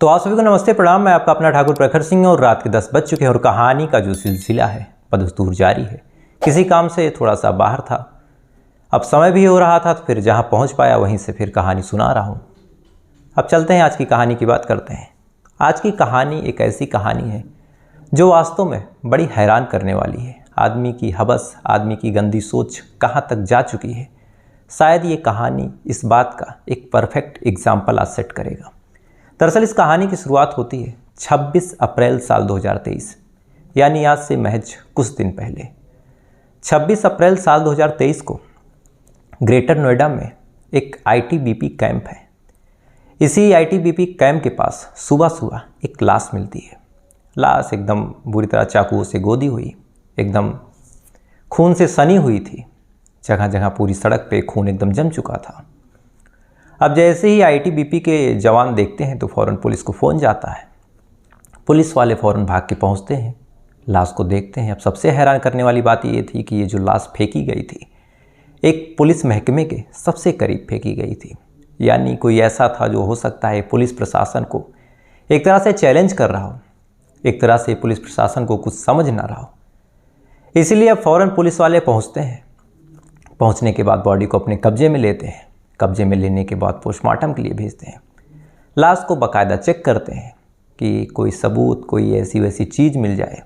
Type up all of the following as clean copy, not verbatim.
तो आप सभी को नमस्ते प्रणाम। मैं आपका अपना ठाकुर प्रखर सिंह और रात के 10 बज चुके हैं और कहानी का जो सिलसिला है बदस्तूर जारी है। किसी काम से थोड़ा सा बाहर था, अब समय भी हो रहा था, तो फिर जहां पहुंच पाया वहीं से फिर कहानी सुना रहा हूं। अब चलते हैं आज की कहानी की बात करते हैं। आज की कहानी एक ऐसी कहानी है जो वास्तव में बड़ी हैरान करने वाली है। आदमी की हवस, आदमी की गंदी सोच कहाँ तक जा चुकी है। शायद ये कहानी इस बात का एक परफेक्ट एग्जाम्पल आज सेट करेगा। दरअसल इस कहानी की शुरुआत होती है 26 अप्रैल साल 2023, यानी आज से महज कुछ दिन पहले। 26 अप्रैल साल 2023 को ग्रेटर नोएडा में एक आईटीबीपी कैंप है। इसी आईटीबीपी कैंप के पास सुबह सुबह एक लाश मिलती है। लाश एकदम बुरी तरह चाकुओं से गोदी हुई, एकदम खून से सनी हुई थी। जगह जगह पूरी सड़क पे खून एकदम जम चुका था। अब जैसे ही आईटीबीपी के जवान देखते हैं तो फ़ौरन पुलिस को फ़ोन जाता है। पुलिस वाले फ़ौरन भाग के पहुंचते हैं, लाश को देखते हैं। अब सबसे हैरान करने वाली बात ये थी कि ये जो लाश फेंकी गई थी एक पुलिस महकमे के सबसे करीब फेंकी गई थी। यानी कोई ऐसा था जो हो सकता है पुलिस प्रशासन को एक तरह से चैलेंज कर रहा हो, एक तरह से पुलिस प्रशासन को कुछ समझ ना रहा हो। इसीलिए अब फ़ौरन पुलिस वाले पहुँचते हैं। पहुँचने के बाद बॉडी को अपने कब्जे में लेते हैं। कब्जे में लेने के बाद पोस्टमार्टम के लिए भेजते हैं। लाश को बाकायदा चेक करते हैं कि कोई सबूत, कोई ऐसी वैसी चीज़ मिल जाए।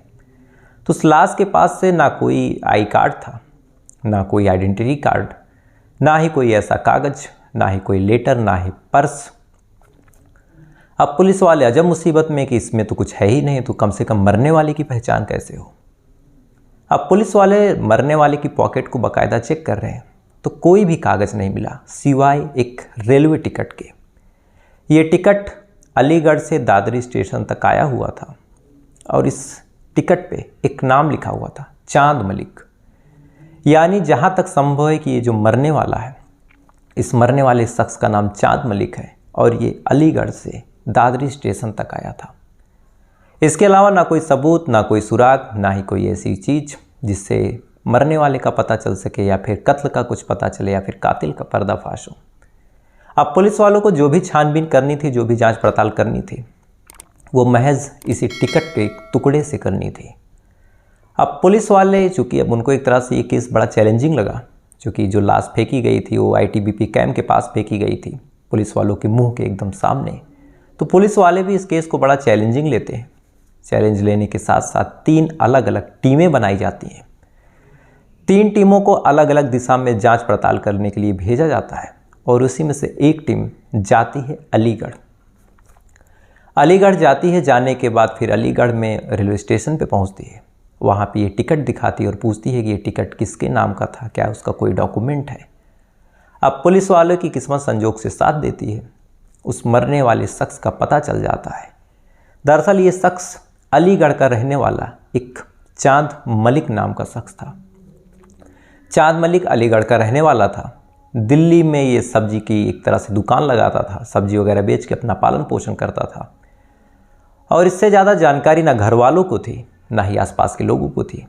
तो उस लाश के पास से ना कोई आई कार्ड था, ना कोई आइडेंटिटी कार्ड, ना ही कोई ऐसा कागज़, ना ही कोई लेटर, ना ही पर्स। अब पुलिस वाले अजब मुसीबत में कि इसमें तो कुछ है ही नहीं, तो कम से कम मरने वाले की पहचान कैसे हो। अब पुलिस वाले मरने वाले की पॉकेट को बाकायदा चेक कर रहे हैं तो कोई भी कागज़ नहीं मिला सिवाय एक रेलवे टिकट के। ये टिकट अलीगढ़ से दादरी स्टेशन तक आया हुआ था और इस टिकट पे एक नाम लिखा हुआ था, चांद मलिक। यानी जहाँ तक संभव है कि ये जो मरने वाला है, इस मरने वाले शख्स का नाम चांद मलिक है और ये अलीगढ़ से दादरी स्टेशन तक आया था। इसके अलावा ना कोई सबूत, ना कोई सुराग, ना ही कोई ऐसी चीज़ जिससे मरने वाले का पता चल सके या फिर कत्ल का कुछ पता चले या फिर कातिल का पर्दाफाश हो। अब पुलिस वालों को जो भी छानबीन करनी थी, जो भी जांच पड़ताल करनी थी, वो महज इसी टिकट के एक टुकड़े से करनी थी। अब पुलिस वाले, चूँकि अब उनको एक तरह से ये केस बड़ा चैलेंजिंग लगा, चूँकि जो लाश फेंकी गई थी वो आईटीबीपी कैंप के पास फेंकी गई थी, पुलिस वालों के मुँह के एकदम सामने। तो पुलिस वाले भी इस केस को बड़ा चैलेंजिंग लेते हैं। चैलेंज लेने के साथ साथ 3 अलग अलग टीमें बनाई जाती हैं। 3 टीमों को अलग अलग दिशा में जांच पड़ताल करने के लिए भेजा जाता है और उसी में से एक टीम जाती है अलीगढ़। अलीगढ़ जाती है, जाने के बाद फिर अलीगढ़ में रेलवे स्टेशन पे पहुंचती है। वहाँ पे ये टिकट दिखाती है और पूछती है कि ये टिकट किसके नाम का था, क्या उसका कोई डॉक्यूमेंट है। अब पुलिस वालों की किस्मत संजोग से साथ देती है, उस मरने वाले शख्स का पता चल जाता है। दरअसल ये शख्स अलीगढ़ का रहने वाला एक चांद मलिक नाम का शख्स था। चांद मलिक अलीगढ़ का रहने वाला था। दिल्ली में ये सब्जी की एक तरह से दुकान लगाता था, सब्जी वगैरह बेच के अपना पालन पोषण करता था और इससे ज़्यादा जानकारी ना घर वालों को थी, ना ही आसपास के लोगों को थी।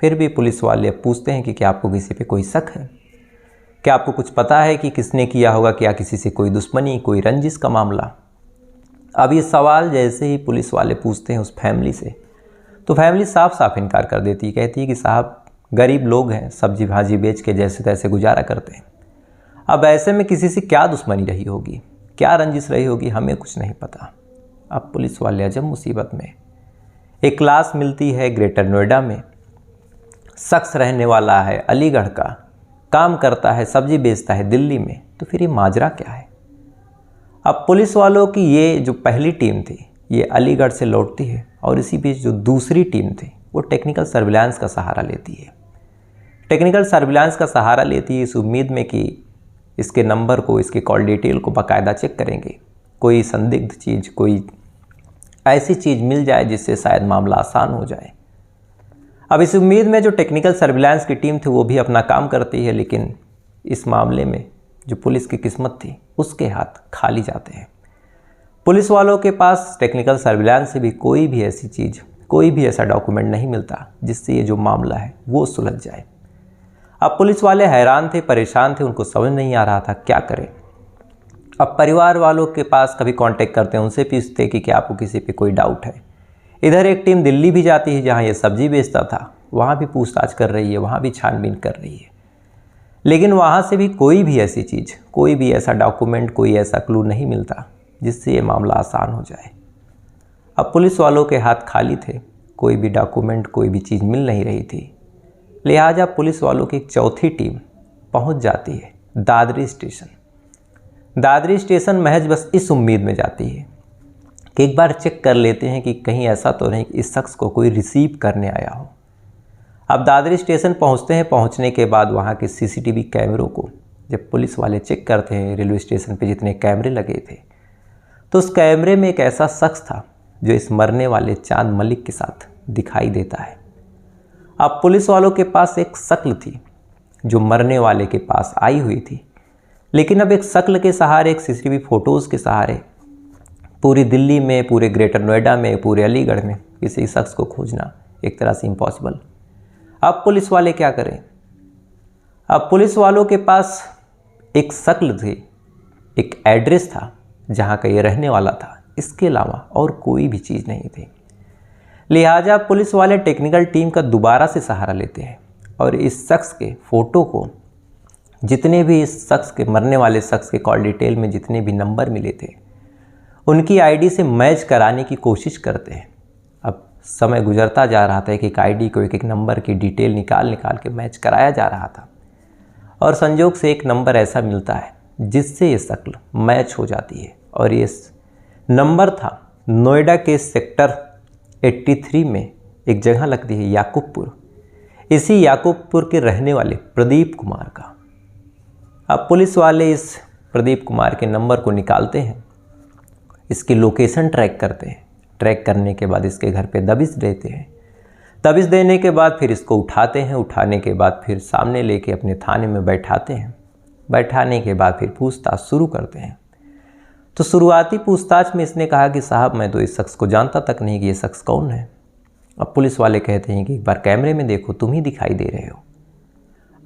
फिर भी पुलिस वाले पूछते हैं कि क्या आपको किसी पे कोई शक है, क्या आपको कुछ पता है कि किसने किया होगा, क्या किसी से कोई दुश्मनी, कोई रंजिश का मामला। अब ये सवाल जैसे ही पुलिस वाले पूछते हैं उस फैमिली से, तो फैमिली साफ साफ इनकार कर देती है। कहती है कि साहब गरीब लोग हैं, सब्जी भाजी बेच के जैसे तैसे गुजारा करते हैं। अब ऐसे में किसी से क्या दुश्मनी रही होगी, क्या रंजिश रही होगी, हमें कुछ नहीं पता। अब पुलिस वाले अजब मुसीबत में। एक लाश मिलती है ग्रेटर नोएडा में, शख्स रहने वाला है अलीगढ़ का, काम करता है, सब्जी बेचता है दिल्ली में। तो फिर ये माजरा क्या है। अब पुलिस वालों की ये जो पहली टीम थी ये अलीगढ़ से लौटती है और इसी बीच जो दूसरी टीम थी वो टेक्निकल सर्विलांस का सहारा लेती है। टेक्निकल सर्विलांस का सहारा लेती है इस उम्मीद में कि इसके नंबर को, इसके कॉल डिटेल को बाकायदा चेक करेंगे, कोई संदिग्ध चीज़, कोई ऐसी चीज़ मिल जाए जिससे शायद मामला आसान हो जाए। अब इस उम्मीद में जो टेक्निकल सर्विलांस की टीम थी वो भी अपना काम करती है, लेकिन इस मामले में जो पुलिस की किस्मत थी उसके हाथ खाली जाते हैं। पुलिस वालों के पास टेक्निकल सर्विलांस से भी कोई भी ऐसी चीज़, कोई भी ऐसा डॉक्यूमेंट नहीं मिलता जिससे ये जो मामला है वो सुलझ जाए। अब पुलिस वाले हैरान थे, परेशान थे, उनको समझ नहीं आ रहा था क्या करें। अब परिवार वालों के पास कभी कांटेक्ट करते हैं, उनसे पूछते हैं कि क्या आपको किसी पे कोई डाउट है। इधर एक टीम दिल्ली भी जाती है जहाँ ये सब्जी बेचता था, वहाँ भी पूछताछ कर रही है, वहाँ भी छानबीन कर रही है, लेकिन वहाँ से भी कोई भी ऐसी चीज़, कोई भी ऐसा डॉक्यूमेंट, कोई ऐसा क्लू नहीं मिलता जिससे ये मामला आसान हो जाए। अब पुलिस वालों के हाथ खाली थे, कोई भी डॉक्यूमेंट, कोई भी चीज़ मिल नहीं रही थी। लिहाजा पुलिस वालों की एक चौथी टीम पहुंच जाती है दादरी स्टेशन। दादरी स्टेशन महज बस इस उम्मीद में जाती है कि एक बार चेक कर लेते हैं कि कहीं ऐसा तो नहीं कि इस शख्स को कोई रिसीव करने आया हो। अब दादरी स्टेशन पहुंचते हैं। पहुंचने के बाद वहां के सीसीटीवी कैमरों को जब पुलिस वाले चेक करते हैं, रेलवे स्टेशन पे जितने कैमरे लगे थे, तो उस कैमरे में एक ऐसा शख्स था जो इस मरने वाले चांद मलिक के साथ दिखाई देता है। अब पुलिस वालों के पास एक शक्ल थी जो मरने वाले के पास आई हुई थी, लेकिन अब एक शक्ल के सहारे, एक सीसीटीवी फोटोज़ के सहारे पूरी दिल्ली में, पूरे ग्रेटर नोएडा में, पूरे अलीगढ़ में किसी शख्स को खोजना एक तरह से इम्पॉसिबल। अब पुलिस वाले क्या करें? अब पुलिस वालों के पास एक शक्ल थी, एक एड्रेस था जहाँ का ये रहने वाला था, इसके अलावा और कोई भी चीज़ नहीं थी। लिहाजा पुलिस वाले टेक्निकल टीम का दोबारा से सहारा लेते हैं और इस शख्स के फ़ोटो को, जितने भी इस शख्स के, मरने वाले शख्स के कॉल डिटेल में जितने भी नंबर मिले थे, उनकी आईडी से मैच कराने की कोशिश करते हैं। अब समय गुजरता जा रहा था, एक एक आईडी को, एक एक नंबर की डिटेल निकाल के मैच कराया जा रहा था और संजोग से एक नंबर ऐसा मिलता है जिससे ये शक्ल मैच हो जाती है और ये नंबर था नोएडा के सेक्टर 83 में एक जगह लगती है याकूबपुर, इसी याकूबपुर के रहने वाले प्रदीप कुमार का। अब पुलिस वाले इस प्रदीप कुमार के नंबर को निकालते हैं, इसकी लोकेशन ट्रैक करते हैं। ट्रैक करने के बाद इसके घर पे दबिश देते हैं। दबिश देने के बाद फिर इसको उठाते हैं। उठाने के बाद फिर सामने लेके अपने थाने में बैठाते हैं। बैठाने के बाद फिर पूछताछ शुरू करते हैं। तो शुरुआती पूछताछ में इसने कहा कि साहब मैं तो इस शख्स को जानता तक नहीं कि ये शख्स कौन है। अब पुलिस वाले कहते हैं कि एक बार कैमरे में देखो, तुम ही दिखाई दे रहे हो।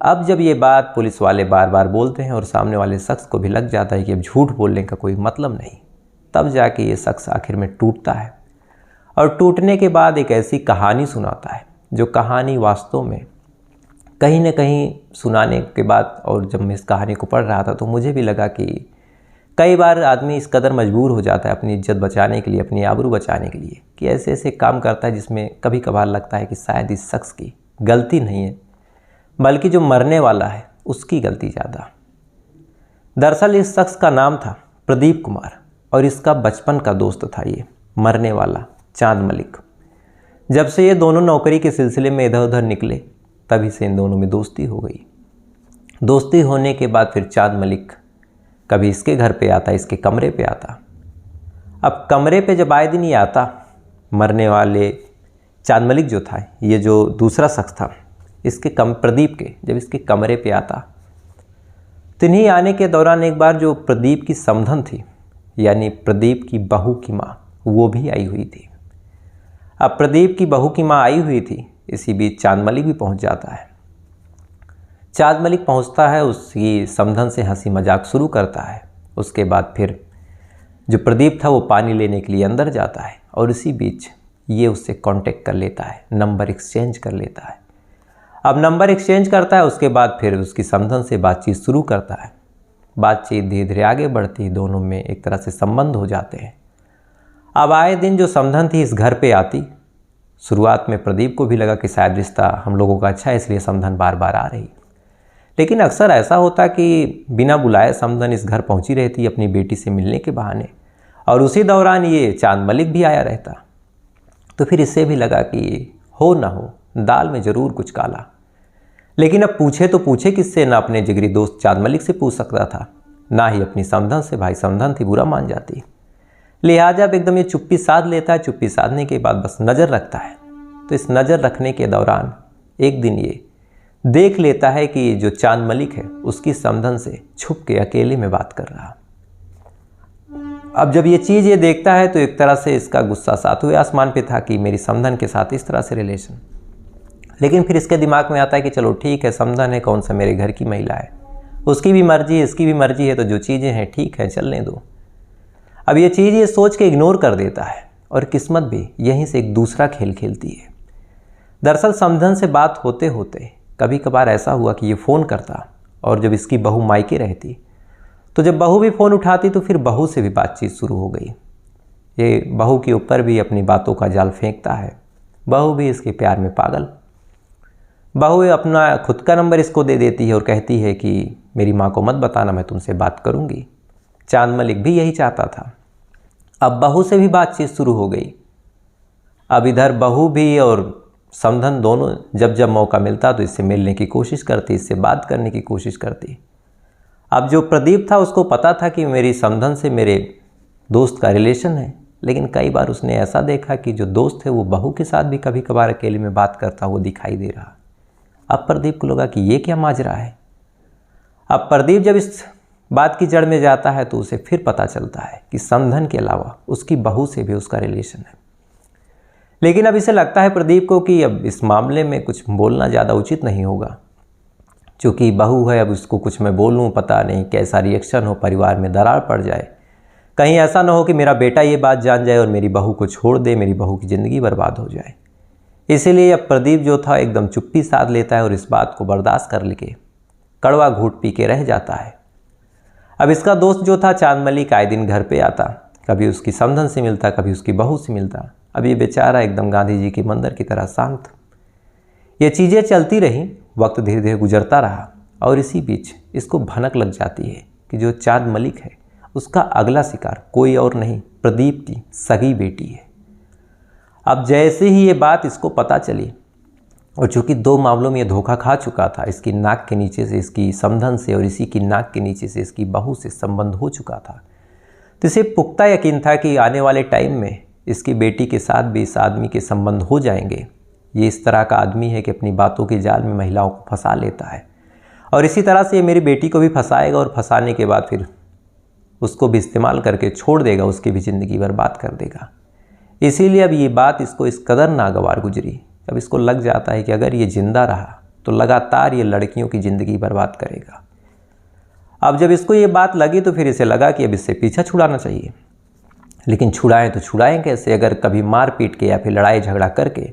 अब जब ये बात पुलिस वाले बार बार बोलते हैं और सामने वाले शख्स को भी लग जाता है कि अब झूठ बोलने का कोई मतलब नहीं, तब जाके ये शख्स आखिर में टूटता है और टूटने के बाद एक ऐसी कहानी सुनाता है जो कहानी वास्तव में कहीं न कहीं सुनाने के बाद, और जब मैं इस कहानी को पढ़ रहा था तो मुझे भी लगा कि कई बार आदमी इस कदर मजबूर हो जाता है अपनी इज्जत बचाने के लिए, अपनी आबरू बचाने के लिए, कि ऐसे ऐसे काम करता है जिसमें कभी कभार लगता है कि शायद इस शख्स की गलती नहीं है, बल्कि जो मरने वाला है उसकी गलती ज़्यादा। दरअसल इस शख्स का नाम था प्रदीप कुमार और इसका बचपन का दोस्त था ये मरने वाला चांद मलिक। जब से ये दोनों नौकरी के सिलसिले में इधर उधर निकले, तभी से इन दोनों में दोस्ती हो गई। दोस्ती होने के बाद फिर चांद मलिक कभी इसके घर पे आता, इसके कमरे पे आता। अब कमरे पे जब आए दिन ये आता, मरने वाले चांद मलिक जो था, ये जो दूसरा शख्स था, इसके प्रदीप के जब इसके कमरे पे आता, तो इन्हीं आने के दौरान एक बार जो प्रदीप की समधन थी, यानी प्रदीप की बहू की माँ, वो भी आई हुई थी। अब प्रदीप की बहू की माँ आई हुई थी, इसी बीच चांद मलिक भी पहुंच जाता है। चांद मलिक पहुंचता है, उसकी समधन से हंसी मजाक शुरू करता है। उसके बाद फिर जो प्रदीप था वो पानी लेने के लिए अंदर जाता है और इसी बीच ये उससे कांटेक्ट कर लेता है, नंबर एक्सचेंज कर लेता है। अब नंबर एक्सचेंज करता है, उसके बाद फिर उसकी समधन से बातचीत शुरू करता है। बातचीत धीरे धीरे आगे बढ़ती, दोनों में एक तरह से संबंध हो जाते हैं। अब आए दिन जो समधन थी इस घर पे आती। शुरुआत में प्रदीप को भी लगा कि शायद रिश्ता हम लोगों का अच्छा है, इसलिए समधन बार बार आ रही। लेकिन अक्सर ऐसा होता कि बिना बुलाए समधन इस घर पहुंची रहती अपनी बेटी से मिलने के बहाने, और उसी दौरान ये चांद मलिक भी आया रहता। तो फिर इससे भी लगा कि हो ना हो, दाल में ज़रूर कुछ काला। लेकिन अब पूछे तो पूछे किससे? ना अपने जिगरी दोस्त चांद मलिक से पूछ सकता था, ना ही अपनी समधन से। भाई समधन थी, बुरा मान जाती। लिहाजा अब एकदम ये चुप्पी साध लेता है। चुप्पी साधने के बाद बस नज़र रखता है। तो इस नज़र रखने के दौरान एक दिन ये देख लेता है कि जो चांद मलिक है उसकी समधन से छुप के अकेले में बात कर रहा। अब जब ये चीज़ ये देखता है तो एक तरह से इसका गुस्सा सातवें आसमान पे था कि मेरी समधन के साथ इस तरह से रिलेशन। लेकिन फिर इसके दिमाग में आता है कि चलो ठीक है, समधन है, कौन सा मेरे घर की महिला है, उसकी भी मर्जी है, इसकी भी मर्जी है, तो जो चीज़ें हैं ठीक है, चलने दो। अब ये चीज़ ये सोच के इग्नोर कर देता है और किस्मत भी यहीं से एक दूसरा खेल खेलती है। दरअसल समधन से बात होते होते कभी कभार ऐसा हुआ कि ये फ़ोन करता, और जब इसकी बहू मायके रहती तो जब बहू भी फ़ोन उठाती तो फिर बहू से भी बातचीत शुरू हो गई। ये बहू के ऊपर भी अपनी बातों का जाल फेंकता है। बहू भी इसके प्यार में पागल। बहू अपना खुद का नंबर इसको दे देती है और कहती है कि मेरी माँ को मत बताना, मैं तुमसे बात करूँगी। चांद मलिक भी यही चाहता था। अब बहू से भी बातचीत शुरू हो गई। अब इधर बहू भी और समधन दोनों जब जब मौका मिलता तो इससे मिलने की कोशिश करती, इससे बात करने की कोशिश करती। अब जो प्रदीप था उसको पता था कि मेरी समधन से मेरे दोस्त का रिलेशन है, लेकिन कई बार उसने ऐसा देखा कि जो दोस्त है वो बहू के साथ भी कभी कभार अकेले में बात करता हुआ दिखाई दे रहा। अब प्रदीप को लगा कि ये क्या माजरा है। अब प्रदीप जब इस बात की जड़ में जाता है तो उसे फिर पता चलता है कि समधन के अलावा उसकी बहू से भी उसका रिलेशन है। लेकिन अब इसे लगता है प्रदीप को कि अब इस मामले में कुछ बोलना ज़्यादा उचित नहीं होगा, क्योंकि बहू है। अब उसको कुछ मैं बोलूँ, पता नहीं कैसा रिएक्शन हो, परिवार में दरार पड़ जाए, कहीं ऐसा ना हो कि मेरा बेटा ये बात जान जाए और मेरी बहू को छोड़ दे, मेरी बहू की ज़िंदगी बर्बाद हो जाए। इसीलिए अब प्रदीप जो था एकदम चुप्पी साध लेता है और इस बात को बर्दाश्त कर लेके कड़वा घूंट पी के रह जाता है। अब इसका दोस्त जो था चांद मलिक आए दिन घर पे आता, कभी उसकी समधन से मिलता, कभी उसकी बहू से मिलता। अब ये बेचारा एकदम गांधी जी के मंदिर की तरह शांत। ये चीज़ें चलती रहीं, वक्त धीरे धीरे गुजरता रहा और इसी बीच इसको भनक लग जाती है कि जो चांद मलिक है उसका अगला शिकार कोई और नहीं, प्रदीप की सगी बेटी है। अब जैसे ही ये बात इसको पता चली, और चूँकि 2 मामलों में ये धोखा खा चुका था, इसकी नाक के नीचे से इसकी समधन से और इसी की नाक के नीचे से इसकी बहू से संबंध हो चुका था, तो इसे पुख्ता यकीन था कि आने वाले टाइम में इसकी बेटी के साथ भी इस आदमी के संबंध हो जाएंगे। ये इस तरह का आदमी है कि अपनी बातों के जाल में महिलाओं को फंसा लेता है, और इसी तरह से ये मेरी बेटी को भी फंसाएगा और फंसाने के बाद फिर उसको भी इस्तेमाल करके छोड़ देगा, उसकी भी ज़िंदगी बर्बाद कर देगा। इसीलिए अब ये बात इसको इस कदर नागवार गुजरी, अब इसको लग जाता है कि अगर ये ज़िंदा रहा तो लगातार ये लड़कियों की ज़िंदगी बर्बाद करेगा। अब जब इसको ये बात लगी तो फिर इसे लगा कि अब इससे पीछा छुड़ाना चाहिए, लेकिन छुड़ाएं तो छुड़ाएं कैसे? अगर कभी मार पीट के या फिर लड़ाई झगड़ा करके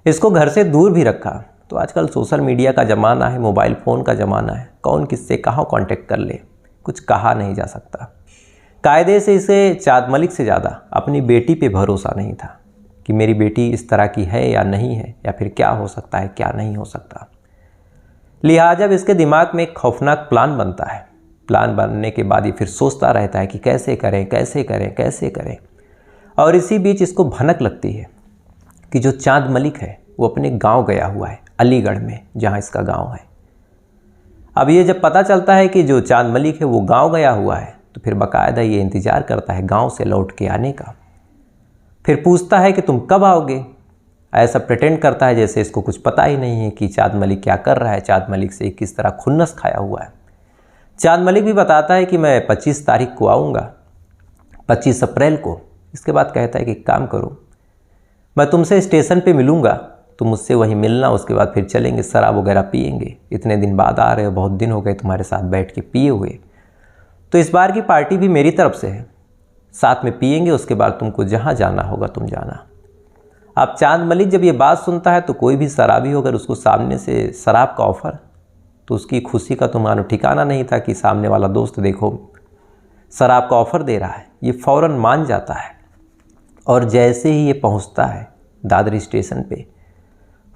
इसको घर से दूर भी रखा तो आजकल सोशल मीडिया का ज़माना है, मोबाइल फ़ोन का ज़माना है, कौन किससे कहाँ कांटेक्ट कर ले कुछ कहा नहीं जा सकता। कायदे से इसे चांद मलिक से ज़्यादा अपनी बेटी पे भरोसा नहीं था कि मेरी बेटी इस तरह की है या नहीं है, या फिर क्या हो सकता है क्या नहीं हो सकता। लिहाजा इसके दिमाग में एक खौफनाक प्लान बनता है। प्लान बनने के बाद ये फिर सोचता रहता है कि कैसे करें कैसे करें कैसे करें। और इसी बीच इसको भनक लगती है कि जो चांद मलिक है वो अपने गांव गया हुआ है, अलीगढ़ में जहां इसका गांव है। अब ये जब पता चलता है कि जो चांद मलिक है वो गांव गया हुआ है तो फिर बाकायदा ये इंतज़ार करता है गांव से लौट के आने का। फिर पूछता है कि तुम कब आओगे। ऐसा प्रिटेंड करता है जैसे इसको कुछ पता ही नहीं है कि चांद मलिक क्या कर रहा है, चांद मलिक से किस तरह खुन्नस खाया हुआ है। चांद मलिक भी बताता है कि मैं 25 तारीख को आऊँगा, 25 अप्रैल को। इसके बाद कहता है कि काम करो, मैं तुमसे स्टेशन पे मिलूँगा, तुम मुझसे वहीं मिलना, उसके बाद फिर चलेंगे शराब वगैरह पिएंगे। इतने दिन बाद आ रहे हो, बहुत दिन हो गए तुम्हारे साथ बैठ के पिए हुए, तो इस बार की पार्टी भी मेरी तरफ से है, साथ में पिएंगे, उसके बाद तुमको जहाँ जाना होगा तुम जाना। अब चांद मलिक जब ये बात सुनता है तो कोई भी शराबी होकर उसको सामने से शराब का ऑफ़र, तो उसकी खुशी का तो मानो ठिकाना नहीं था कि सामने वाला दोस्त देखो शराब का ऑफ़र दे रहा है। ये फ़ौरन मान जाता है और जैसे ही ये पहुंचता है दादरी स्टेशन पे,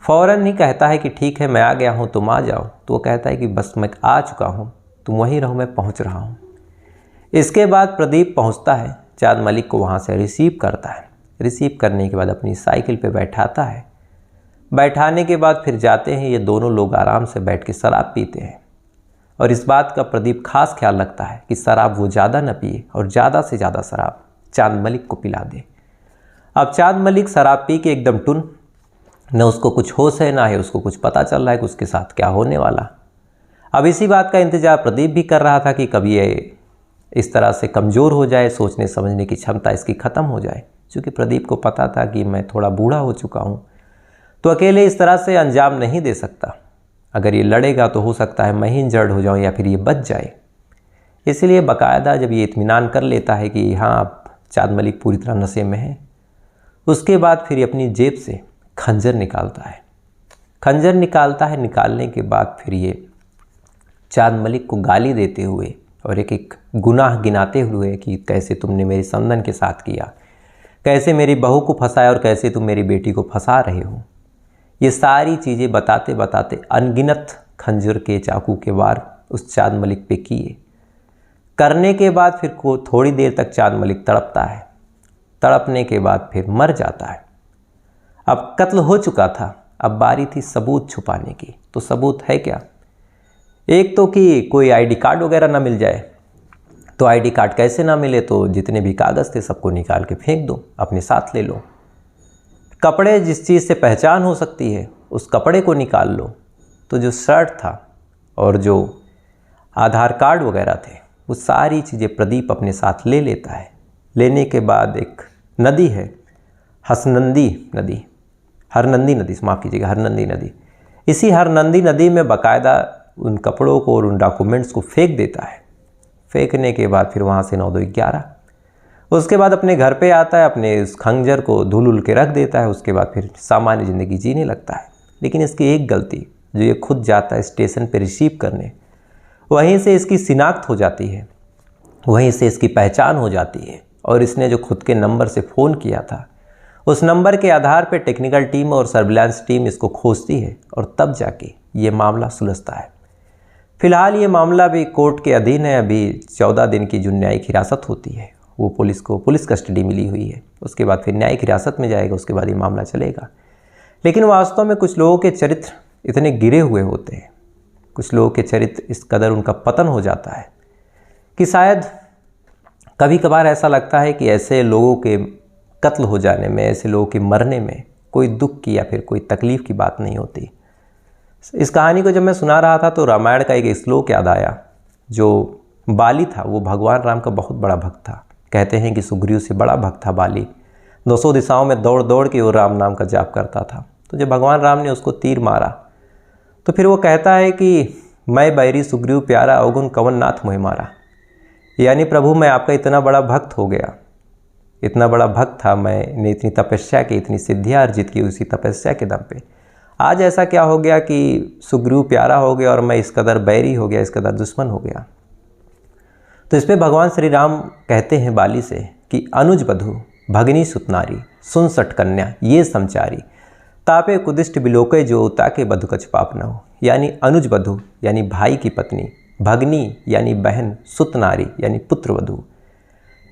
फ़ौरन ही कहता है कि ठीक है मैं आ गया हूं, तुम आ जाओ। तो वो कहता है कि बस मैं आ चुका हूं, तुम वहीं रहो, मैं पहुंच रहा हूं। इसके बाद प्रदीप पहुंचता है, चांद मलिक को वहां से रिसीव करता है। रिसीव करने के बाद अपनी साइकिल पे बैठाता है। बैठाने के बाद फिर जाते हैं, ये दोनों लोग आराम से बैठ के शराब पीते हैं। और इस बात का प्रदीप खास ख्याल रखता है कि शराब वो ज़्यादा न पिए और ज़्यादा से ज़्यादा शराब चांद मलिक को पिला दे। अब चांद मलिक शराब पी के एकदम टुन, न उसको कुछ होश है ना है उसको कुछ पता चल रहा है कि उसके साथ क्या होने वाला। अब इसी बात का इंतजार प्रदीप भी कर रहा था कि कभी ये इस तरह से कमज़ोर हो जाए, सोचने समझने की क्षमता इसकी ख़त्म हो जाए। क्योंकि प्रदीप को पता था कि मैं थोड़ा बूढ़ा हो चुका हूँ तो अकेले इस तरह से अंजाम नहीं दे सकता। अगर ये लड़ेगा तो हो सकता है मैं ही इंजर्ड हो जाऊँ या फिर ये बच जाए। इसलिए बाकायदा जब ये इत्मीनान कर लेता है कि हाँ अब चाँद मलिक पूरी तरह नशे में है, उसके बाद फिर ये अपनी जेब से खंजर निकालता है। खंजर निकालता है, निकालने के बाद फिर ये चाँद मलिक को गाली देते हुए और एक एक गुनाह गिनाते हुए कि कैसे तुमने मेरी संदन के साथ किया, कैसे मेरी बहू को फंसाया और कैसे तुम मेरी बेटी को फंसा रहे हो, ये सारी चीज़ें बताते बताते अनगिनत खंजर के चाकू के वार उस चाँद मलिक पे किए। करने के बाद फिर को थोड़ी देर तक चाँद मलिक तड़पता है, तड़पने के बाद फिर मर जाता है। अब कत्ल हो चुका था, अब बारी थी सबूत छुपाने की। तो सबूत है क्या? एक तो कि कोई आईडी कार्ड वगैरह ना मिल जाए। तो आईडी कार्ड कैसे ना मिले? तो जितने भी कागज़ थे सबको निकाल के फेंक दो, अपने साथ ले लो। कपड़े, जिस चीज़ से पहचान हो सकती है उस कपड़े को निकाल लो। तो जो शर्ट था और जो आधार कार्ड वगैरह थे वो सारी चीज़ें प्रदीप अपने साथ ले लेता है। लेने के बाद एक नदी है, हरनंदी नदी, माफ़ कीजिएगा, हरनंदी नदी। इसी हरनंदी नदी में बाकायदा उन कपड़ों को और उन डॉक्यूमेंट्स को फेंक देता है। फेंकने के बाद फिर वहाँ से 9 2 11, उसके बाद अपने घर पे आता है, अपने उस खंजर को धुल के रख देता है। उसके बाद फिर सामान्य ज़िंदगी जीने लगता है। लेकिन इसकी एक गलती, जो ये खुद जाता है स्टेशन पे रिसीव करने, वहीं से इसकी शिनाख्त हो जाती है, वहीं से इसकी पहचान हो जाती है। और इसने जो खुद के नंबर से फ़ोन किया था, उस नंबर के आधार पे टेक्निकल टीम और सर्विलांस टीम इसको खोजती है और तब जाके ये मामला सुलझता है। फिलहाल ये मामला भी कोर्ट के अधीन है। अभी 14 दिन की जो न्यायिक हिरासत होती है वो पुलिस को पुलिस कस्टडी मिली हुई है। उसके बाद फिर न्यायिक हिरासत में जाएगा, उसके बाद ये मामला चलेगा। लेकिन वास्तव में कुछ लोगों के चरित्र इतने गिरे हुए होते हैं, कुछ लोगों के चरित्र इस कदर उनका पतन हो जाता है कि शायद कभी कभार ऐसा लगता है कि ऐसे लोगों के कत्ल हो जाने में, ऐसे लोगों के मरने में कोई दुख की या फिर कोई तकलीफ़ की बात नहीं होती। इस कहानी को जब मैं सुना रहा था तो रामायण का एक श्लोक याद आया। जो बाली था वो भगवान राम का बहुत बड़ा भक्त था। कहते हैं कि सुग्रीव से बड़ा भक्त था बाली। 200 दिशाओं में दौड़ दौड़ के वो राम नाम का जाप करता था। तो जब भगवान राम ने उसको तीर मारा तो फिर वो कहता है कि मैं बैरी सुग्रीव प्यारा, अवगुण कवन नाथ मोहि मारा। यानी प्रभु मैं आपका इतना बड़ा भक्त हो गया, इतना बड़ा भक्त था, मैंने इतनी तपस्या की, इतनी सिद्धियाँ अर्जित की उसी तपस्या के दम पे। आज ऐसा क्या हो गया कि सुग्रीव प्यारा हो गया और मैं इस कदर बैरी हो गया, इस कदर दुश्मन हो गया। तो इस पर भगवान श्री राम कहते हैं बाली से कि अनुज बधु भगनी सुतनारी, सुन सट कन्या ये समचारी, तापे कुदिष्ट बिलोके जो ताके बधु कछ पाप न हो। यानी अनुज बधु यानी भाई की पत्नी, भगनी यानी बहन, सुतनारी यानी पुत्र वधु,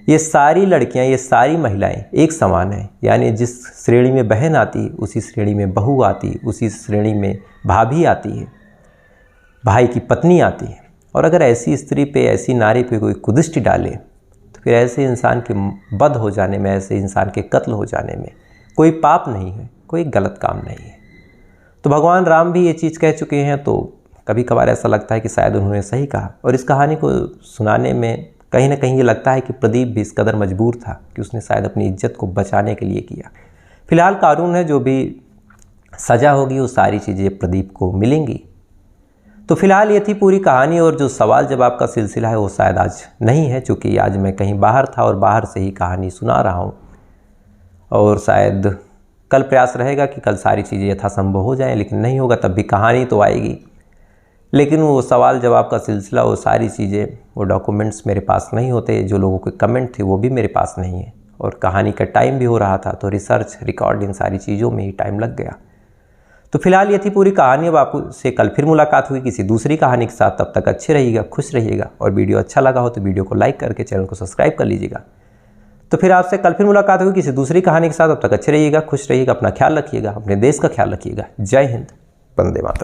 ये सारी लड़कियां, ये सारी महिलाएं एक समान हैं। यानी जिस श्रेणी में बहन आती है उसी श्रेणी में बहू आती है, उसी श्रेणी में भाभी आती है, भाई की पत्नी आती है। और अगर ऐसी स्त्री पे, ऐसी नारी पे कोई कुदृष्टि डाले तो फिर ऐसे इंसान के बद हो जाने में, ऐसे इंसान के कत्ल हो जाने में कोई पाप नहीं है, कोई गलत काम नहीं है। तो भगवान राम भी ये चीज़ कह चुके हैं। तो कभी कभार ऐसा लगता है कि शायद उन्होंने सही कहा। और इस कहानी को सुनाने में कहीं ना कहीं ये लगता है कि प्रदीप भी इस कदर मजबूर था कि उसने शायद अपनी इज्जत को बचाने के लिए किया। फिलहाल कानून है, जो भी सज़ा होगी वो सारी चीज़ें प्रदीप को मिलेंगी। तो फिलहाल ये थी पूरी कहानी। और जो सवाल जवाब का सिलसिला है वो शायद आज नहीं है, चूँकि आज मैं कहीं बाहर था और बाहर से ही कहानी सुना रहा हूँ। और शायद कल प्रयास रहेगा कि कल सारी चीज़ें यथासंभव हो जाएं, लेकिन नहीं होगा तब भी कहानी तो आएगी। लेकिन वो सवाल जवाब का सिलसिला, वो सारी चीज़ें, वो डॉक्यूमेंट्स मेरे पास नहीं होते। जो लोगों के कमेंट थे वो भी मेरे पास नहीं है। और कहानी का टाइम भी हो रहा था, तो रिसर्च, रिकॉर्ड, इन सारी चीज़ों में ही टाइम लग गया। तो फिलहाल ये थी पूरी कहानी। अब आपसे कल फिर मुलाकात हुई किसी दूसरी कहानी के साथ। तब तक अच्छे रहिएगा, खुश रहिएगा। और वीडियो अच्छा लगा हो तो वीडियो को लाइक करके चैनल को सब्सक्राइब कर लीजिएगा। तो फिर आपसे कल फिर मुलाकात होगी किसी दूसरी कहानी के साथ। तब तक अच्छे रहिएगा, खुश रहिएगा, अपना ख्याल रखिएगा, अपने देश का ख्याल रखिएगा। जय हिंद, वंदे मातरम।